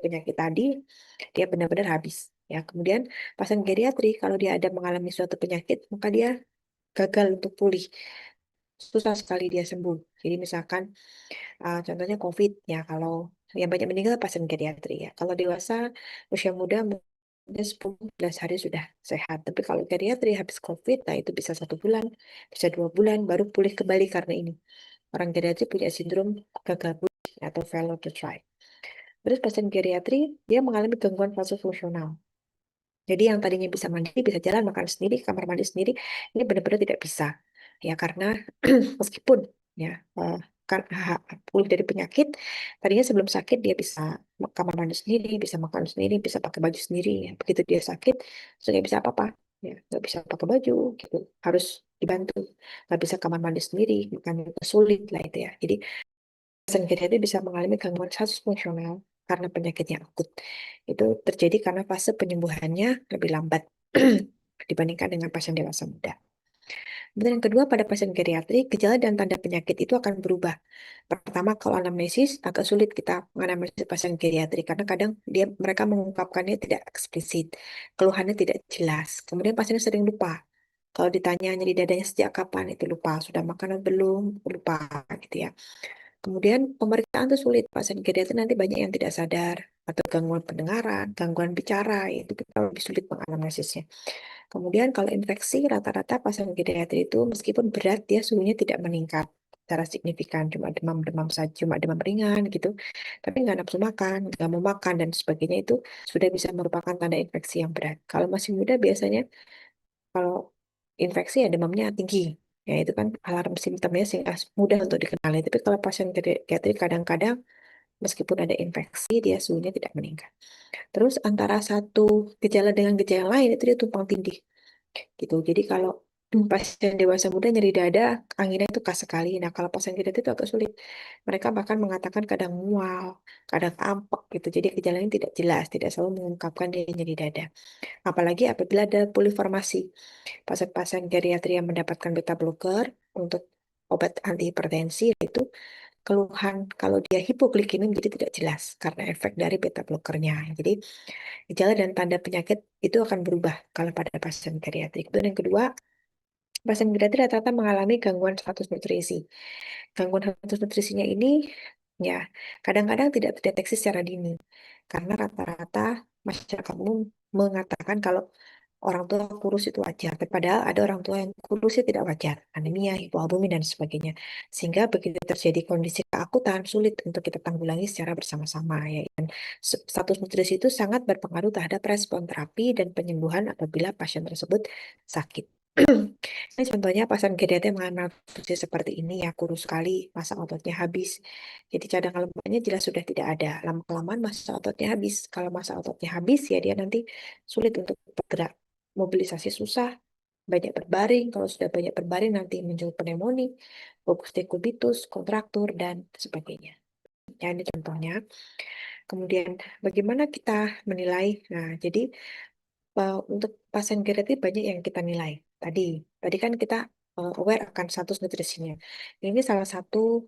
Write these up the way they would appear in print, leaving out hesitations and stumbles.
penyakit tadi, dia benar-benar habis. Ya, kemudian pasien geriatri kalau dia ada mengalami suatu penyakit, maka dia gagal untuk pulih. Susah sekali dia sembuh. Jadi misalkan contohnya COVID ya, kalau yang banyak meninggal pasien geriatri ya. Kalau dewasa usia muda mungkin 10-11 hari sudah sehat. Tapi kalau geriatri habis COVID, nah itu bisa 1 bulan, bisa 2 bulan baru pulih kembali karena ini. Orang geriatri punya sindrom gagal pulih atau failure to thrive. Terus pasien geriatri dia mengalami gangguan fase fungsional. Jadi yang tadinya bisa mandiri, bisa jalan, makan sendiri, kamar mandi sendiri, ini benar-benar tidak bisa. Ya karena meskipun ya kan pulih dari penyakit, tadinya sebelum sakit dia bisa kamar mandi sendiri, bisa makan sendiri, bisa pakai baju sendiri. Ya. Begitu dia sakit, sudah nggak bisa apa-apa. Ya, nggak bisa pakai baju, gitu. Harus dibantu. Nggak bisa kamar mandi sendiri, makan itu sulit lah itu ya. Jadi pasien geriatri bisa mengalami gangguan status fungsional karena penyakitnya akut. Itu terjadi karena fase penyembuhannya lebih lambat dibandingkan dengan pasien dewasa muda. Kemudian yang kedua, pada pasien geriatri, gejala dan tanda penyakit itu akan berubah. Pertama, kalau anamnesis agak sulit kita menganamnesis pasien geriatri karena kadang mereka mengungkapkannya tidak eksplisit, keluhannya tidak jelas. Kemudian pasiennya sering lupa. Kalau ditanya nyeri dadanya sejak kapan, itu lupa. Sudah makan atau belum, lupa gitu ya. Kemudian pemeriksaan itu sulit. Pasien geriatri nanti banyak yang tidak sadar atau gangguan pendengaran, gangguan bicara, itu kita lebih sulit menganamnesisnya. Kemudian kalau infeksi rata-rata pasien geriatri itu meskipun berat dia suhunya tidak meningkat secara signifikan, cuma demam-demam saja, cuma demam ringan gitu. Tapi nggak nafsu makan, nggak mau makan dan sebagainya itu sudah bisa merupakan tanda infeksi yang berat. Kalau masih muda biasanya kalau infeksi ya demamnya tinggi. Ya itu kan alarm simptomnya sih mudah untuk dikenali. Tapi kalau pasien geriatri kadang-kadang meskipun ada infeksi dia suhunya tidak meningkat. Terus antara satu gejala dengan gejala lain itu dia tumpang tindih gitu. Jadi kalau pasien dewasa muda nyeri dada, anginnya itu khas sekali. Nah, kalau pasien geriatri itu agak sulit. Mereka bahkan mengatakan kadang mual, kadang ampek gitu. Jadi gejalanya tidak jelas, tidak selalu mengungkapkan dia nyeri dada. Apalagi apabila ada poliformasi. Pasien-pasien geriatri yang mendapatkan beta blocker untuk obat antihipertensi itu keluhan kalau dia hipoglikemia jadi tidak jelas karena efek dari beta blockernya. Jadi gejala dan tanda penyakit itu akan berubah kalau pada pasien geriatrik. Dan yang kedua, pasien geriatrik rata-rata mengalami gangguan status nutrisi. Gangguan status nutrisinya ini ya kadang-kadang tidak terdeteksi secara dini karena rata-rata masyarakat umum mengatakan kalau orang tua kurus itu wajar, tapi padahal ada orang tua yang kurusnya tidak wajar, anemia, hipoalbumin dan sebagainya. Sehingga begitu terjadi kondisi keakutan sulit untuk kita tanggulangi secara bersama-sama ya. Dan status nutrisi itu sangat berpengaruh terhadap respon terapi dan penyembuhan apabila pasien tersebut sakit. Ini contohnya pasien geriatri mengalami malnutrisi seperti ini ya, kurus sekali, masa ototnya habis. Jadi cadangan lemaknya jelas sudah tidak ada. Lama-kelamaan masa ototnya habis. Kalau masa ototnya habis ya dia nanti sulit untuk bergerak. Mobilisasi susah, banyak berbaring. Kalau sudah banyak berbaring nanti muncul pneumonia, obstruksi dekubitus, kontraktur, dan sebagainya. Ya, ini contohnya. Kemudian bagaimana kita menilai? Nah, jadi untuk pasien geriatrik banyak yang kita nilai. Tadi kan kita aware akan status nutrisinya. Ini salah satu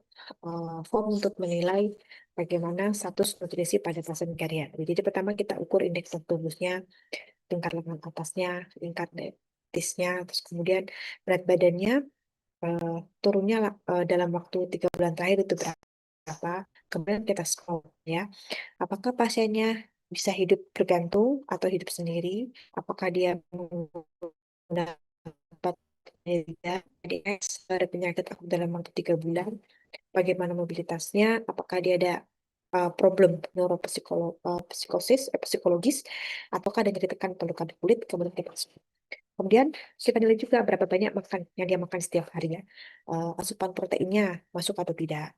form untuk menilai bagaimana status nutrisi pada pasien geriatrik. Jadi pertama kita ukur indeks tubuhnya, tingkat lengan atasnya, tingkat betisnya, terus kemudian berat badannya turunnya dalam waktu 3 bulan terakhir itu berapa. Kemudian kita score ya. Apakah pasiennya bisa hidup bergantung atau hidup sendiri? Apakah dia mendapat dari penyakit akut dalam waktu 3 bulan? Bagaimana mobilitasnya? Apakah dia ada problem psikologis, ataukah ada nyeri tekan atau luka di kulit? Kemudian kita kemudian kita nilai juga berapa banyak makan yang dia makan setiap harinya. Asupan proteinnya masuk atau tidak.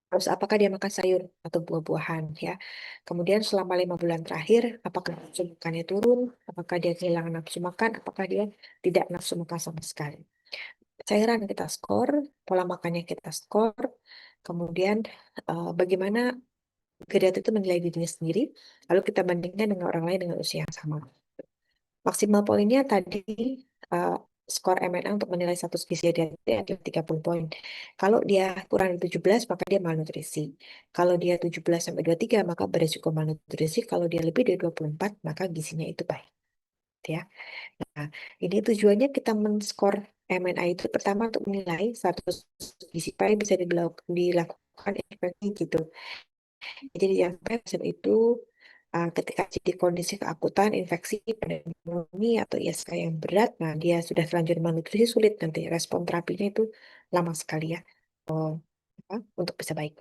Terus apakah dia makan sayur atau buah-buahan ya. Kemudian selama 5 bulan terakhir, apakah nafsu makannya turun, apakah dia kehilangan nafsu makan, apakah dia tidak nafsu makan sama sekali. Cairan kita skor, pola makannya kita skor, kemudian bagaimana geriatri itu menilai dirinya sendiri, lalu kita bandingkan dengan orang lain dengan usia yang sama. Maksimal poinnya tadi skor MNA untuk menilai status gizi dia adalah 30 poin. Kalau dia kurang dari 17, maka dia malnutrisi. Kalau dia 17 sampai 23, maka berisiko malnutrisi. Kalau dia lebih dari 24, maka gizinya itu baik. Ya. Nah, ini tujuannya kita men-skor MNA itu pertama untuk menilai status gizi supaya bisa dilakukan intervensi gitu. Jadi yang pasien itu ketika jadi kondisi keakutan infeksi pada pneumonia atau ISK yang berat, nah dia sudah terlanjur malnutrisi sulit nanti respon terapinya itu lama sekali ya untuk bisa baik.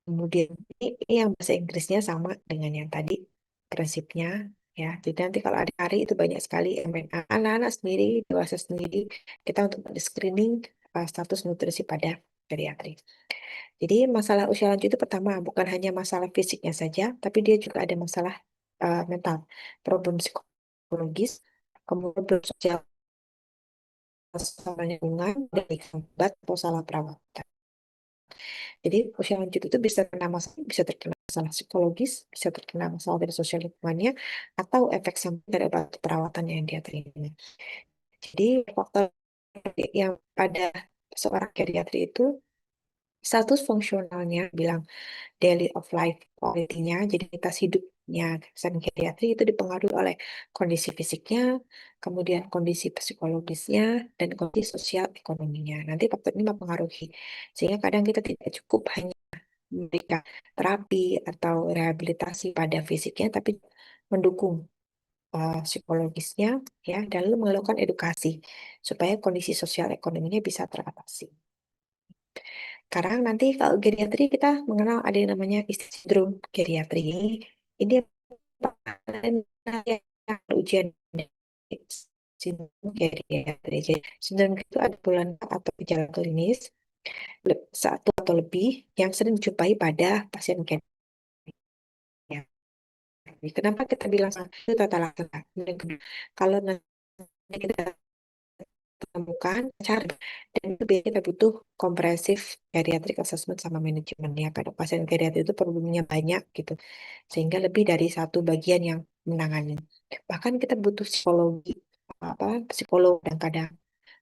Kemudian ini yang bahasa Inggrisnya sama dengan yang tadi prinsipnya ya. Jadi nanti kalau ada hari itu banyak sekali MNA anak-anak sendiri, dewasa sendiri kita untuk screening status nutrisi pada geriatri. Jadi masalah usia lanjut itu pertama bukan hanya masalah fisiknya saja, tapi dia juga ada masalah mental, problem psikologis, kemudian problem sosial, masalah lingkungan, dan obat atau salah perawatan. Jadi usia lanjut itu bisa terkena masalah psikologis, bisa terkena masalah dari sosial lingkungannya, atau efek samping dari obat perawatan yang dia terima. Jadi faktor yang pada seorang geriatri itu status fungsionalnya bilang daily of life quality-nya, jadi kualitas hidupnya pasien geriatri itu dipengaruhi oleh kondisi fisiknya, kemudian kondisi psikologisnya, dan kondisi sosial ekonominya. Nanti faktor ini mempengaruhi, sehingga kadang kita tidak cukup hanya memberikan terapi atau rehabilitasi pada fisiknya, tapi mendukung psikologisnya, ya, dan lalu melakukan edukasi supaya kondisi sosial ekonominya bisa teratasi. Sekarang nanti kalau geriatri kita mengenal ada yang namanya sindrom geriatri. Ini ujian sindrom geriatri. Jadi, sindrom itu ada bulan atau gejala klinis satu atau lebih yang sering dijumpai pada pasien geriatri. Kenapa kita bilang itu tata laksana? Kalau nanti kita temukan cari dan itu biasanya kita butuh kompresif geriatric assessment sama manajemen ya karena pasien geriatrik itu problemnya banyak gitu sehingga lebih dari satu bagian yang menangani bahkan kita butuh psikologi psikolog kadang-kadang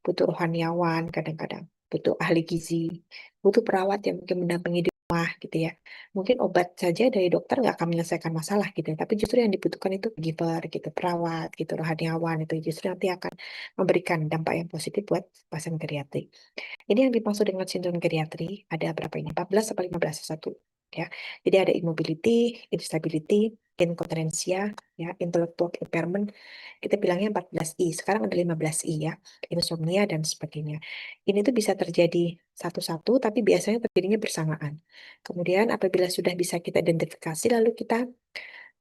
butuh rohaniawan kadang-kadang butuh ahli gizi butuh perawat yang mungkin mendampingi di rumah gitu ya mungkin obat saja dari dokter nggak akan menyelesaikan masalah gitu ya. Tapi justru yang dibutuhkan itu giver gitu perawat gitu rohaniawan itu justru nanti akan memberikan dampak yang positif buat pasien geriatrik. Ini yang dimaksud dengan sindrom geriatri ada berapa ini? 14 sampai 15 satu ya. Jadi ada immobility, instability, inkontinensia, ya, intellectual impairment. Kita bilangnya 14 I. Sekarang ada 15 I ya. Insomnia dan sebagainya. Ini tuh bisa terjadi satu-satu tapi biasanya terjadinya bersamaan. Kemudian apabila sudah bisa kita identifikasi lalu kita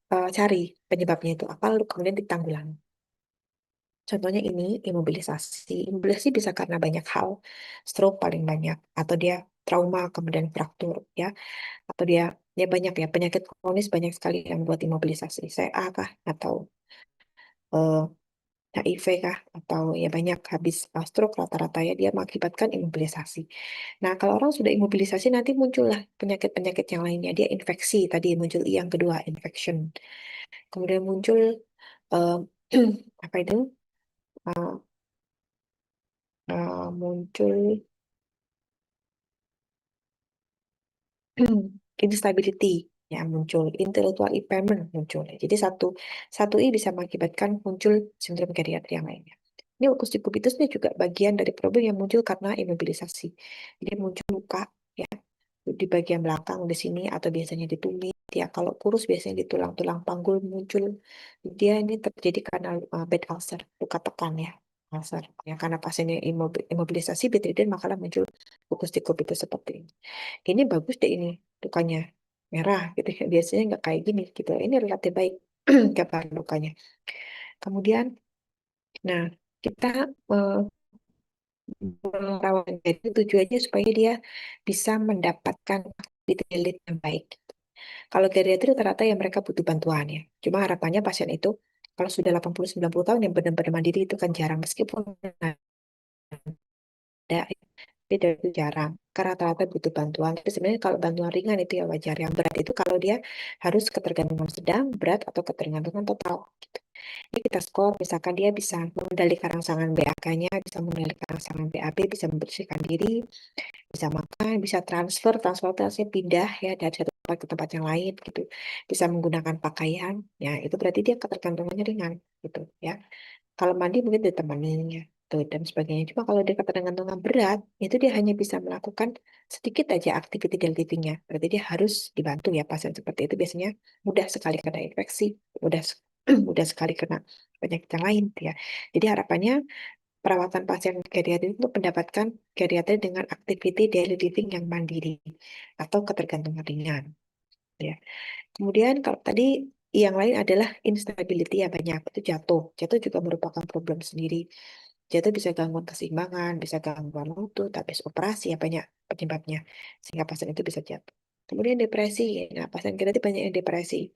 cari penyebabnya itu apa lalu kemudian ditanggulangi. Contohnya ini imobilisasi. Imobilisasi bisa karena banyak hal, stroke paling banyak, atau dia trauma kemudian fraktur, ya, atau dia ya banyak ya penyakit kronis banyak sekali yang buat imobilisasi. CA kah atau eh, HIV kah atau ya banyak habis stroke rata-rata ya dia mengakibatkan imobilisasi. Nah kalau orang sudah imobilisasi nanti muncullah penyakit-penyakit yang lainnya. Dia infeksi tadi muncul I yang kedua infection. Kemudian muncul eh, apa itu? Eh, muncul instability yang muncul, intellectual impairment muncul. Jadi satu satu I bisa mengakibatkan muncul sindrom geriatri yang lainnya. Ini akustik kubitus ini juga bagian dari problem yang muncul karena imobilisasi. Jadi muncul luka ya di bagian belakang di sini atau biasanya di tumit ya. Kalau kurus biasanya di tulang-tulang panggul muncul. Dia ini terjadi karena bed ulcer, luka tekan ya. Ulcer. Ya, karena pasiennya imobilisasi bedridden maka muncul akustik kubitus seperti ini. Ini bagus deh ini lukanya merah gitu ya. Biasanya nggak kayak gini gitu. Ini relatif baik gambar lukanya. Kemudian, nah kita eh, merawat jadi tujuannya supaya dia bisa mendapatkan aktivitas yang baik. Kalau geriatri rata-rata yang mereka butuh bantuan ya. Cuma harapannya pasien itu kalau sudah 80-90 tahun yang benar-benar mandiri itu kan jarang meskipun ada Beda itu jarang. Karena rata-rata butuh bantuan. Tapi sebenarnya kalau bantuan ringan itu ya wajar. Yang berat itu kalau dia harus ketergantungan sedang, berat, atau ketergantungan total. Gitu. Jadi kita skor, misalkan dia bisa mengendalikan rangsangan BAK-nya, bisa mengendalikan rangsangan BAB, bisa membersihkan diri, bisa makan, bisa transfer, transportasi pindah ya dari satu tempat ke tempat yang lain gitu. Bisa menggunakan pakaian, ya itu berarti dia ketergantungannya ringan gitu ya. Kalau mandi mungkin ditemani ya, tuh dan sebagainya. Cuma kalau dia ketergantungan berat, itu dia hanya bisa melakukan sedikit aja aktiviti daily living-nya. Berarti dia harus dibantu ya pasien seperti itu biasanya mudah sekali kena infeksi, mudah mudah sekali kena penyakit yang lain ya. Jadi harapannya perawatan pasien geriatrik itu mendapatkan geriatrik dengan aktiviti daily living yang mandiri atau ketergantungan ringan ya. Kemudian kalau tadi yang lain adalah instability ya banyak itu jatuh. Jatuh juga merupakan problem sendiri. Jatuh bisa gangguan keseimbangan, bisa gangguan lutut, habis operasi ya banyak penyebabnya sehingga pasien itu bisa jatuh. Kemudian depresi, nah pasien kita itu banyak yang depresi.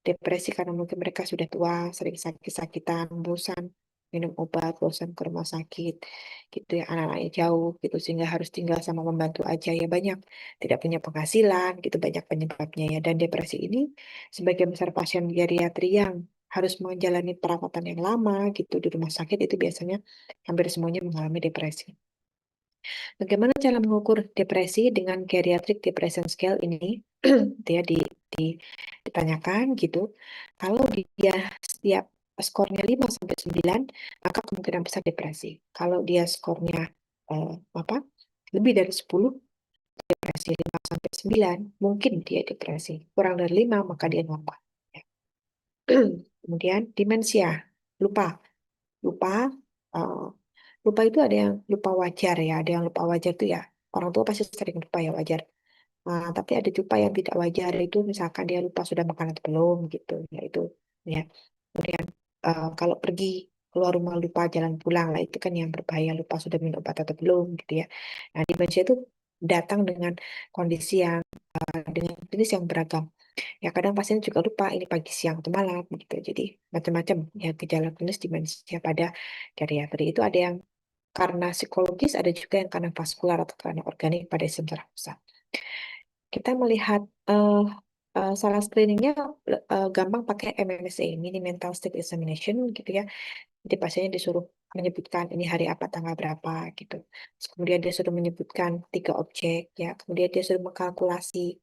Depresi karena mungkin mereka sudah tua, sering sakit-sakitan, bosan minum obat, bosan ke rumah sakit, gitu ya anak-anaknya jauh, gitu sehingga harus tinggal sama pembantu aja ya banyak, tidak punya penghasilan, gitu banyak penyebabnya ya. Dan depresi ini sebagian besar pasien geriatri yang harus menjalani perawatan yang lama gitu di rumah sakit itu biasanya hampir semuanya mengalami depresi. Bagaimana cara mengukur depresi dengan geriatric depression scale ini? Dia ditanyakan gitu. Kalau dia setiap skornya 5 sampai 9, maka kemungkinan besar depresi. Kalau dia skornya apa? Lebih dari 10, depresi 5 sampai 9, mungkin dia depresi. Kurang dari 5 maka dia normal. Ya. Kemudian demensia, lupa. Lupa eh, lupa itu ada yang lupa wajar ya, ada yang lupa wajar itu ya. Orang tua pasti sering lupa ya wajar. Nah, tapi ada juga yang tidak wajar itu misalkan dia lupa sudah makan atau belum gitu ya itu ya. Kemudian kalau pergi keluar rumah lupa jalan pulang lah itu kan yang berbahaya lupa sudah minum obat atau belum gitu ya. Nah, demensia itu datang dengan kondisi yang dengan jenis yang beragam. Ya kadang pasien juga lupa ini pagi siang atau malam gitu. Jadi macam-macam ya gejala klinis demensia pada geriatri itu ada yang karena psikologis, ada juga yang karena vaskular atau karena organik pada sistem saraf pusat. Kita melihat salah screeningnya gampang pakai MMSE, Mini Mental State Examination gitu ya. Jadi pasiennya disuruh menyebutkan ini hari apa, tanggal berapa gitu. Terus kemudian dia suruh menyebutkan 3 objek ya. Kemudian dia suruh mengkalkulasi,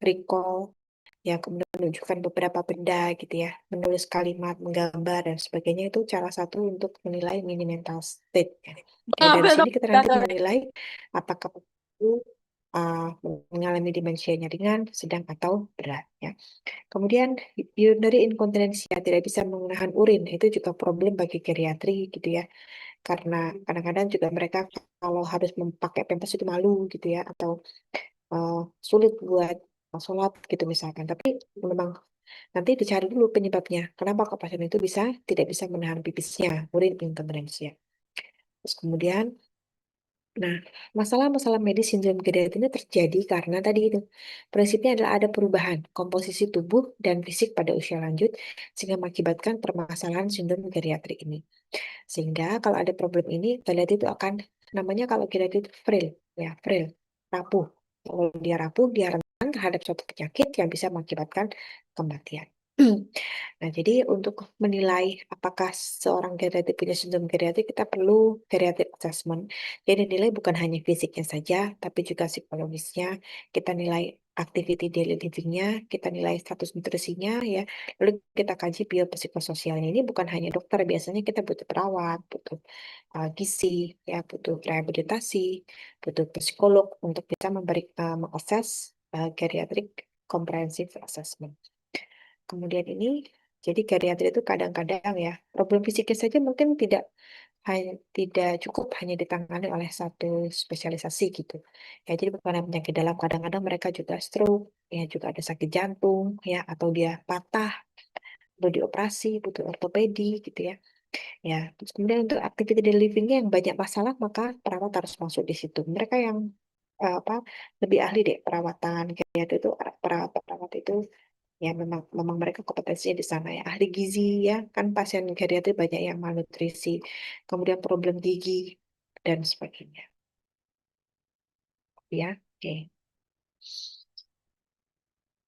recall, ya kemudian menunjukkan beberapa benda gitu ya, menulis kalimat, menggambar dan sebagainya itu cara satu untuk menilai mini mental state. Ya, dari sini kita nanti menilai apakah itu uh, mengalami demensianya ringan, sedang atau berat. Ya. Kemudian urinary inkontinensia tidak bisa menahan urin itu juga problem bagi geriatri gitu ya, karena kadang-kadang juga mereka kalau harus memakai pampers itu malu gitu ya, atau uh, sulit buat sholat gitu misalkan. Tapi memang nanti dicari dulu penyebabnya. Kenapa kok pasien itu tidak bisa menahan pipisnya, urin incontinensia. Terus kemudian, nah masalah-masalah medis sindrom gerd ini terjadi karena tadi itu prinsipnya adalah ada perubahan komposisi tubuh dan fisik pada usia lanjut sehingga mengakibatkan permasalahan sindrom geriatrik ini. Sehingga kalau ada problem ini, kita lihat itu akan namanya kalau geriatrik itu frail, ya frail, rapuh. Kalau dia rapuh, dia rentan terhadap suatu penyakit yang bisa mengakibatkan kematian. Nah, jadi untuk menilai apakah seorang geriatrik punya sindrom geriatrik, kita perlu geriatric assessment. Jadi nilai bukan hanya fisiknya saja, tapi juga psikologisnya. Kita nilai activity daily living-nya, kita nilai status nutrisinya, ya. Lalu kita kaji biopsikososialnya. Ini bukan hanya dokter, biasanya kita butuh perawat, butuh gizi, ya, butuh rehabilitasi, butuh psikolog untuk bisa mengakses geriatric comprehensive assessment. Kemudian ini, jadi geriatri itu kadang-kadang ya, problem fisiknya saja mungkin tidak cukup hanya ditangani oleh satu spesialisasi gitu. Ya, jadi bukan hanya penyakit dalam, kadang-kadang mereka juga stroke, ya juga ada sakit jantung, ya atau dia patah, atau dioperasi, butuh ortopedi gitu ya. Ya, terus kemudian untuk activity daily living-nya yang banyak masalah, maka perawat harus masuk di situ. Mereka yang apa lebih ahli deh perawatan kayak itu perawat itu ya memang memang mereka kompetensinya di sana ya. Ahli gizi ya, kan pasien geriatri banyak yang malnutrisi, kemudian problem gigi dan sebagainya. Ya, oke.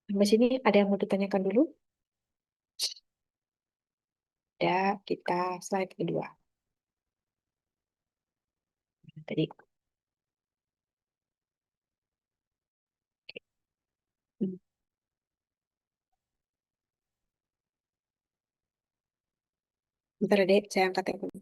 Sampai sini ada yang mau ditanyakan dulu? Ada, kita slide kedua. Tadi. Hmm. Bentar deh, saya angkat yang dulu.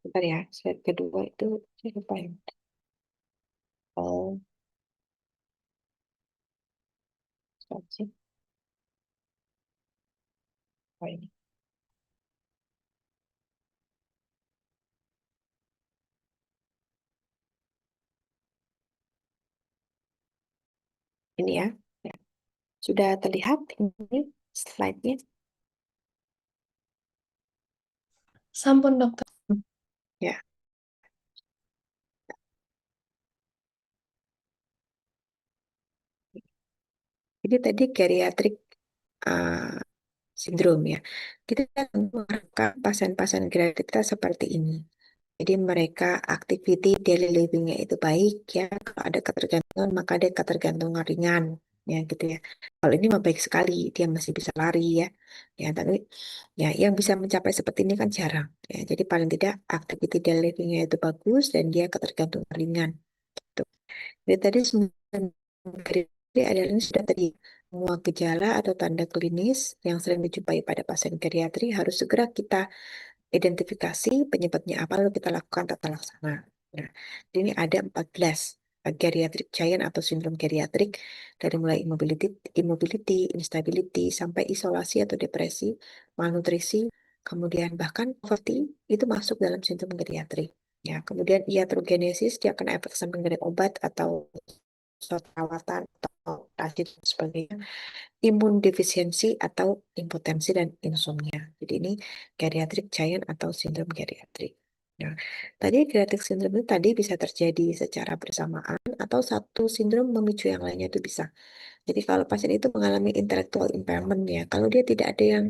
Bentar ya, slide kedua itu saya lupa yang. Oh, slide sih. Oh, ini. Ini ya. Ya. Sudah terlihat ini slide-nya? Sampun dokter. Hmm. Ya, ini tadi geriatric uh, sindrom ya. Kita merekam pasien-pasien geriatrik kita seperti ini. Jadi mereka activity daily living-nya itu baik ya. Kalau ada ketergantungan maka ada ketergantungan ringan ya gitu ya. Kalau ini mah baik sekali, dia masih bisa lari ya. Ya, tapi ya yang bisa mencapai seperti ini kan jarang ya. Jadi paling tidak activity daily living-nya itu bagus dan dia ketergantungan ringan. Tuh. Jadi tadi sembilan kriteria adalah ini sudah tadi semua gejala atau tanda klinis yang sering dijumpai pada pasien geriatri harus segera kita identifikasi penyebabnya apa lalu kita lakukan tata laksana. Nah, ini ada 14 geriatric giant atau sindrom geriatrik dari mulai immobility, instability sampai isolasi atau depresi, malnutrisi, kemudian bahkan poverty itu masuk dalam sindrom geriatrik. Ya, kemudian iatrogenesis dia akan efek samping dari obat atau suatu perawatan atau racun dan sebagainya, imun defisiensi atau impotensi dan insomnia. Jadi ini geriatric giant atau sindrom geriatrik. Nah, tadi geriatric sindrom itu tadi bisa terjadi secara bersamaan atau satu sindrom memicu yang lainnya itu bisa. Jadi kalau pasien itu mengalami intellectual impairment ya, kalau dia tidak ada yang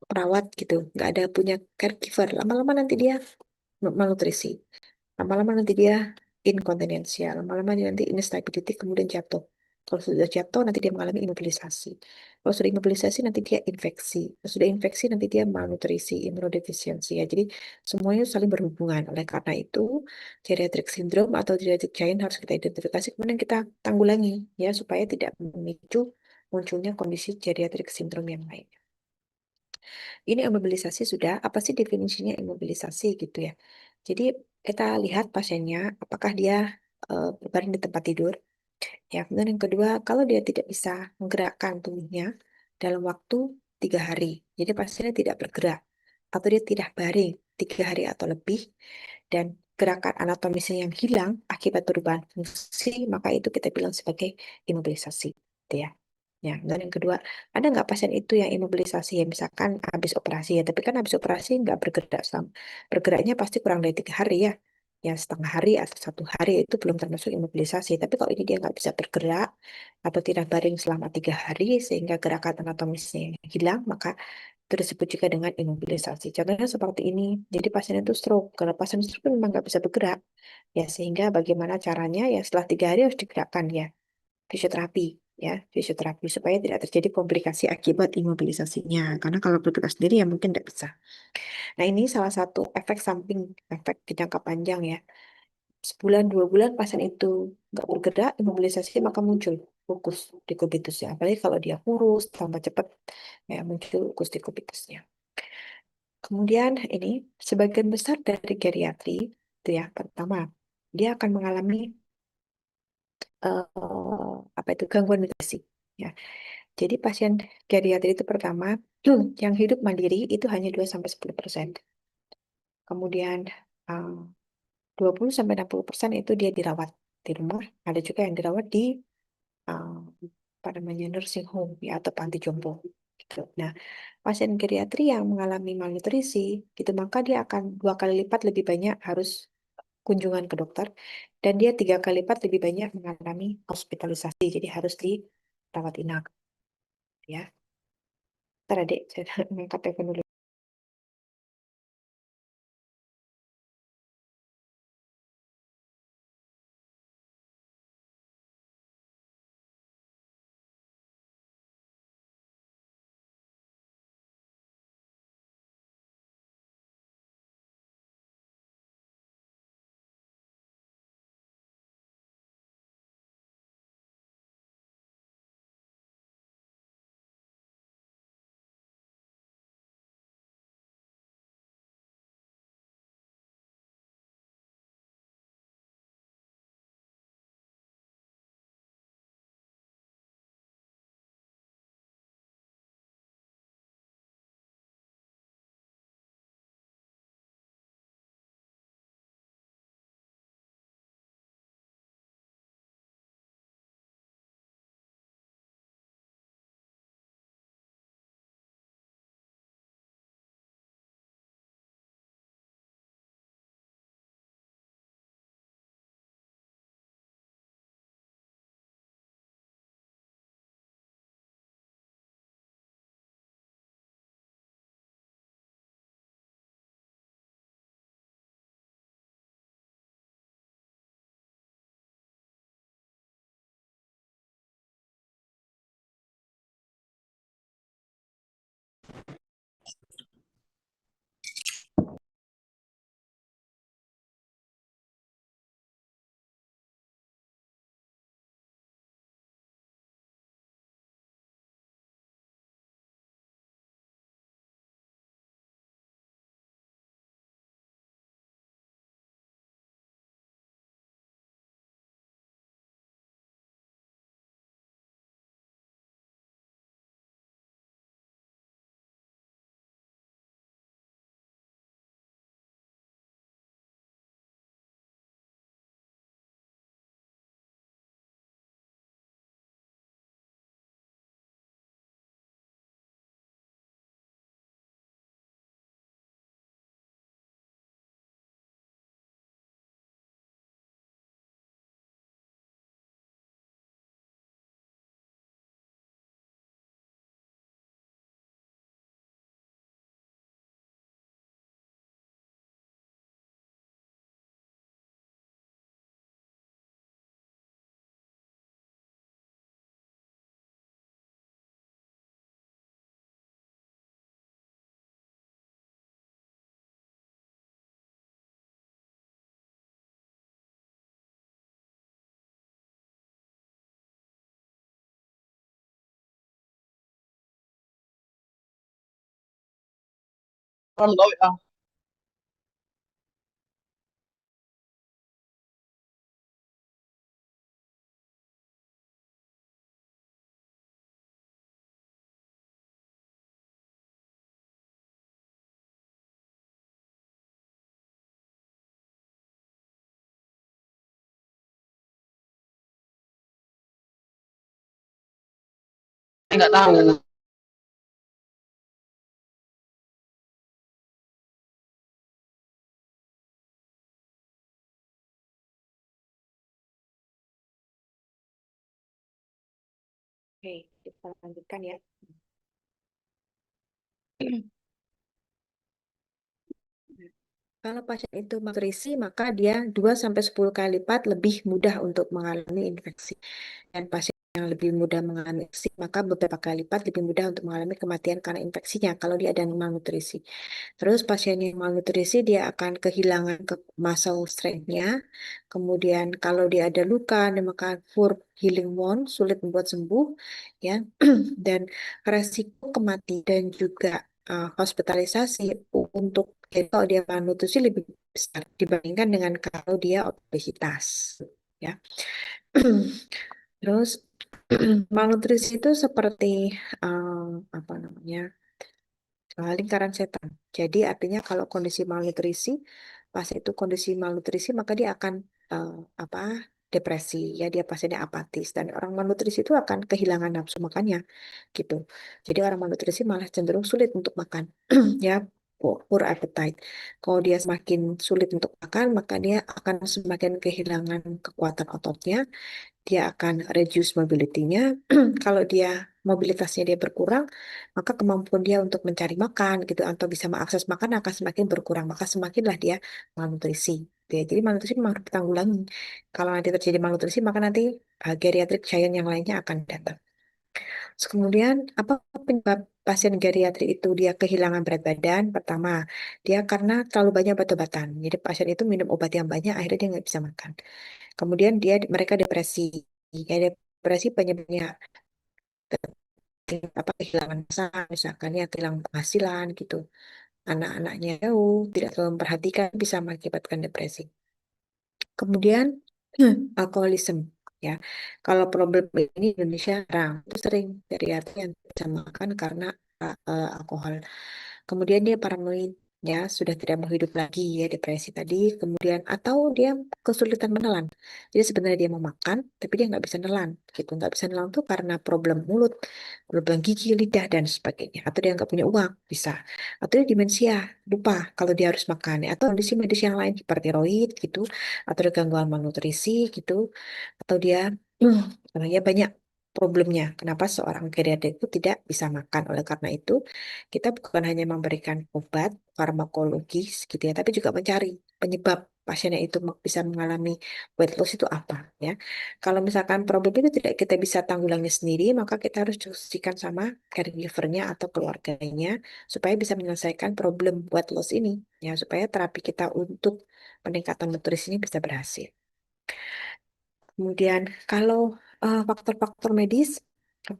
perawat gitu, nggak ada punya caregiver, lama-lama nanti dia malnutrisi. Lama-lama nanti dia inkontinensia, lama-lama dia nanti instability, kemudian jatuh. Kalau sudah jatuh, nanti dia mengalami imobilisasi. Kalau sudah imobilisasi, nanti dia infeksi. Kalau sudah infeksi, nanti dia malnutrisi, imunodefisiensi. Ya. Jadi semuanya saling berhubungan. Oleh karena itu, geriatric syndrome atau geriatric giant harus kita identifikasi, kemudian kita tanggulangi ya supaya tidak memicu munculnya kondisi geriatric syndrome yang lain. Ini imobilisasi sudah, apa sih definisinya imobilisasi gitu ya. Jadi kita lihat pasiennya, apakah dia berbaring di tempat tidur. Ya, kemudian yang kedua, kalau dia tidak bisa menggerakkan tubuhnya dalam waktu 3 hari, jadi pasiennya tidak bergerak atau dia tidak baring 3 hari atau lebih, dan gerakan anatomisnya yang hilang akibat perubahan fungsi, maka itu kita bilang sebagai imobilisasi, gitu ya. Ya, dan yang kedua, ada nggak pasien itu yang imobilisasi ya, misalkan habis operasi ya, tapi kan habis operasi nggak bergerak bergeraknya pasti kurang dari 3 hari ya, ya setengah hari atau 1 hari itu belum termasuk imobilisasi. Tapi kalau ini dia nggak bisa bergerak atau tidak baring selama 3 hari sehingga gerakan anatomisnya hilang, maka itu disebut juga dengan imobilisasi. Contohnya seperti ini, jadi pasien itu stroke. Kalau pasien stroke memang nggak bisa bergerak, ya sehingga bagaimana caranya ya setelah 3 hari harus digerakkan ya fisioterapi ya fisioterapi supaya tidak terjadi komplikasi akibat imobilisasinya. Karena kalau bergerak sendiri ya mungkin tidak bisa. Nah ini salah satu efek samping efek di jangka panjang ya. Sebulan 2 bulan pasien itu nggak bergerak imobilisasi maka muncul ukus dikubitusnya. Apalagi kalau dia kurus tambah cepat ya muncul ukus dikubitusnya. Kemudian ini sebagian besar dari geriatri itu ya pertama dia akan mengalami apa itu gangguan nutrisi. Ya, jadi pasien geriatri itu pertama yang hidup mandiri itu hanya 2 sampai 10%. Kemudian eh, 20 sampai 60% itu dia dirawat di rumah. Ada juga yang dirawat di eh, apa namanya nursing home ya atau panti jompo. Gitu. Nah, pasien geriatri yang mengalami malnutrisi, gitu maka dia akan 2 kali lipat lebih banyak harus kunjungan ke dokter dan dia 3 kali lipat lebih banyak mengalami hospitalisasi. Jadi harus dirawat inap ya. Ntar adik, saya angkat telepon dulu. Con gọi à? Saya nggak tahu. Oke, kita lanjutkan ya. Kalau pasien itu nutrisi, maka dia 2 sampai 10 kali lipat lebih mudah untuk mengalami infeksi. Dan pasien yang lebih mudah mengalami infeksi, maka beberapa kali lipat lebih mudah untuk mengalami kematian karena infeksinya kalau dia ada malnutrisi. Terus pasien yang malnutrisi, dia akan kehilangan ke muscle strength-nya. Kemudian kalau dia ada luka, maka poor healing wound, sulit membuat sembuh, ya. Dan resiko kematian dan juga hospitalisasi untuk jadi kalau dia malnutrisi lebih besar dibandingkan dengan kalau dia obesitas, ya. Terus malnutrisi itu seperti apa namanya, lingkaran setan. Jadi artinya kalau kondisi malnutrisi, pas itu kondisi malnutrisi maka dia akan eh, apa depresi, ya, dia pasiennya apatis, dan orang malnutrisi itu akan kehilangan nafsu makannya gitu. Jadi orang malnutrisi malah cenderung sulit untuk makan, ya, poor appetite. Kalau dia semakin sulit untuk makan, maka dia akan semakin kehilangan kekuatan ototnya, dia akan reduce mobility-nya. Kalau dia mobilitasnya dia berkurang, maka kemampuan dia untuk mencari makan gitu atau bisa mengakses makan akan semakin berkurang, maka semakinlah dia malnutrisi. Ya, jadi malnutrisi memang harus ditanggulangi. Kalau nanti terjadi malnutrisi, maka nanti geriatric giant yang lainnya akan datang. Terus kemudian apa penyebab pasien geriatri itu dia kehilangan berat badan? Pertama, dia karena terlalu banyak obat-obatan. Jadi pasien itu minum obat yang banyak, akhirnya dia nggak bisa makan. Kemudian mereka depresi. Ya, depresi penyebabnya apa kehilangan masa, misalkan ya kehilangan penghasilan gitu. Anak-anaknya jauh, tidak terlalu memperhatikan bisa mengakibatkan depresi. Kemudian alkoholisme, ya. Kalau problem ini di Indonesia jarang, itu sering dari arti yang bisa makan karena alkohol. Kemudian dia paranoid, ya, sudah tidak mau hidup lagi, ya, depresi tadi. Kemudian atau dia kesulitan menelan. Jadi sebenarnya dia mau makan, tapi dia nggak bisa nelan, gitu. Nggak bisa nelan tuh karena problem mulut, problem gigi, lidah dan sebagainya. Atau dia nggak punya uang, bisa. Atau dia demensia, lupa kalau dia harus makan. Atau kondisi medis yang lain, hipertiroid, gitu. Atau ada gangguan malnutrisi, gitu. Atau dia ya banyak problemnya. Kenapa seorang geriatrik itu tidak bisa makan? Oleh karena itu, kita bukan hanya memberikan obat farmakologis gitu ya, tapi juga mencari penyebab pasiennya itu bisa mengalami weight loss itu apa, ya. Kalau misalkan problem itu tidak kita bisa tanggulangi sendiri, maka kita harus diskusikan sama caregivernya atau keluarganya supaya bisa menyelesaikan problem weight loss ini, ya, supaya terapi kita untuk peningkatan nutrisi ini bisa berhasil. Kemudian kalau faktor-faktor medis,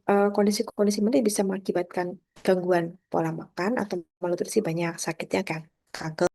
kondisi-kondisi medis bisa mengakibatkan gangguan pola makan atau malnutrisi, banyak sakitnya kan, kanker.